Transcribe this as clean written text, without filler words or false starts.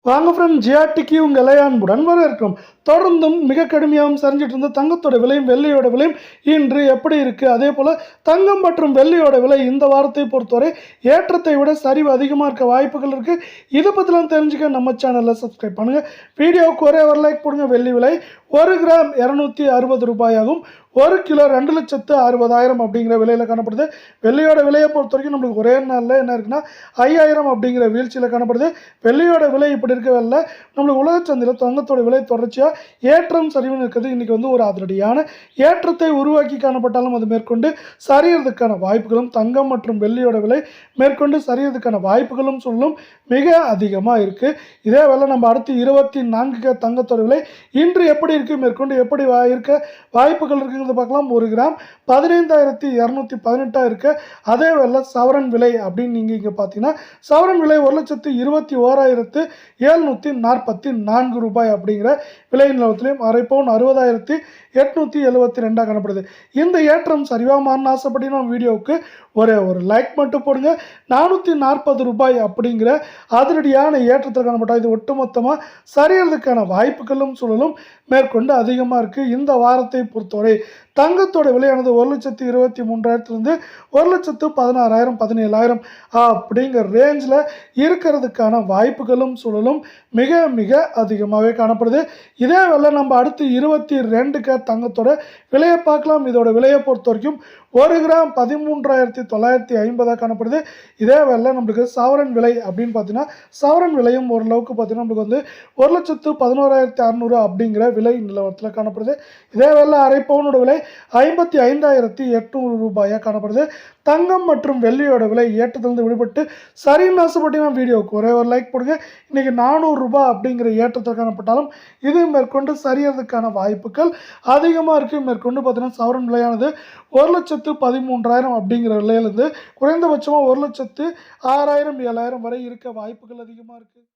வாங்க ஃப்ரெண்ட், ஜிஆர்டிக்கு உங்கள் அன்புடன் வரவேற்கும். தொடர்ந்தும் மிக கடுமையாகவும் சரிஞ்சிட்டு இருந்த தங்கத்தோட விலையும் வெள்ளியோட விலையும் இன்று எப்படி இருக்குது, அதே போல் தங்கம் மற்றும் வெள்ளியோட விலை இந்த வாரத்தை பொறுத்தவரை ஏற்றத்தை விட சரிவு அதிகமாக இருக்க வாய்ப்புகள் இருக்குது. இதை பற்றிலாம் தெரிஞ்சுக்க நம்ம சேனலில் சப்ஸ்கிரைப் பண்ணுங்கள். வீடியோவுக்கு ஒரே ஒரு லைக் போடுங்க. வெள்ளி விலை 1 கிராம் 260 ரூபாயாகும். 1 கிலோ 2,60,000 அப்படிங்கிற விலையில் காணப்படுது. வெள்ளியோட விலையை பொறுத்த வரைக்கும் நம்மளுக்கு ஒரே நாளில் என்ன இருக்குன்னா 5,000 அப்படிங்கிற வீழ்ச்சியில் காணப்படுது. வெள்ளியோட விலை இப்படி இருக்கவில்லை. நம்மளுக்கு உலக சந்தையில் தங்கத்தோட விலை தொடர்ச்சியாக ஏற்றம் சரிவுன்னு இருக்கிறது. இன்றைக்கி ஒரு அதிரடியான ஏற்றத்தை உருவாக்கி காணப்பட்டாலும் அது மேற்கொண்டு சரியறதுக்கான வாய்ப்புகளும், தங்கம் மற்றும் வெள்ளியோட விலை மேற்கொண்டு சரியறதுக்கான வாய்ப்புகளும் சொல்லும் மிக அதிகமாக இருக்குது. இதே வேலை நம்ம அடுத்து 24 தங்கத்தோட விலை இன்று எப்படி இருக்குது, மேற்கொண்டு எப்படி இருக்க வாய்ப்புகள் இருக்குங்கிறத பார்க்கலாம். 1 கிராம் 15,218 இருக்கு. அதே வேலை சவரன் விலை அப்படின்னு நீங்கள் இங்கே பார்த்தீங்கன்னா சவரன் விலை 1,21,744 ரூபாய் அப்படிங்கிற விலை நிலவரத்திலையும் அரை பவுன் 60,872 காணப்படுது. இந்த ஏற்றம் சரிவாக மாறின ஆசைப்பட்டீங்கன்னா வீடியோவுக்கு ஒரே ஒரு லைக் மட்டும் போடுங்க. 440 ரூபாய் அப்படிங்கிற அதிரடியான ஏற்றத்தில் காணப்பட்டால் இது ஒட்டுமொத்தமாக சரியறதுக்கான வாய்ப்புகளும் சூழலும் மேற்கொண்டு அதிகமாக இருக்குது. இந்த வாரத்தை பொறுத்தவரை தங்கத்தோட விலையானது 1,23,000 1,16,000 17,000 அப்படிங்கிற ரேஞ்சில் இருக்கிறதுக்கான வாய்ப்புகளும் சூழலும் மிக மிக அதிகமாகவே காணப்படுது. இதே வேலை நம்ம அடுத்து 22 தங்கத்தோட விலையை பார்க்கலாம். இதோட விலையை பொறுத்த வரைக்கும் 1 கிராம் 13,950 காணப்படுது. இதே வேலை நம்மளுக்கு சவரன் விலை அப்படின்னு பார்த்தீங்கன்னா சவரன் விலையும் ஓரளவுக்கு பார்த்தீங்கன்னா நம்மளுக்கு 1,11,600 அப்படிங்கிற விலை நிலவரத்தில் காணப்படுது. இதே வேலை அரை பவுனோட விலை 55,800 ரூபாயாக காணப்படுது. தங்கம் மற்றும் வெள்ளியோட விலை ஏற்றத்திலிருந்து விடுபட்டு சரின்னு ஆசைப்பட்டீங்கன்னா வீடியோவுக்கு ஒரே ஒரு லைக் போடுங்க. இன்றைக்கி 400 ரூபாய் அப்படிங்கிற ஏற்றத்தில் காணப்பட்டாலும் இது மேற்கொண்டு சரியறதுக்கான வாய்ப்புகள் அதிகமாக இருக்குது. மேற்கொண்டு பார்த்தீங்கன்னா சவரன் விலையானது 1,13,000 அப்படிங்கிற விலையிலேருந்து குறைந்தபட்சமாக 1,06,000 7,000 வரை இருக்க வாய்ப்புகள் அதிகமாக இருக்குது.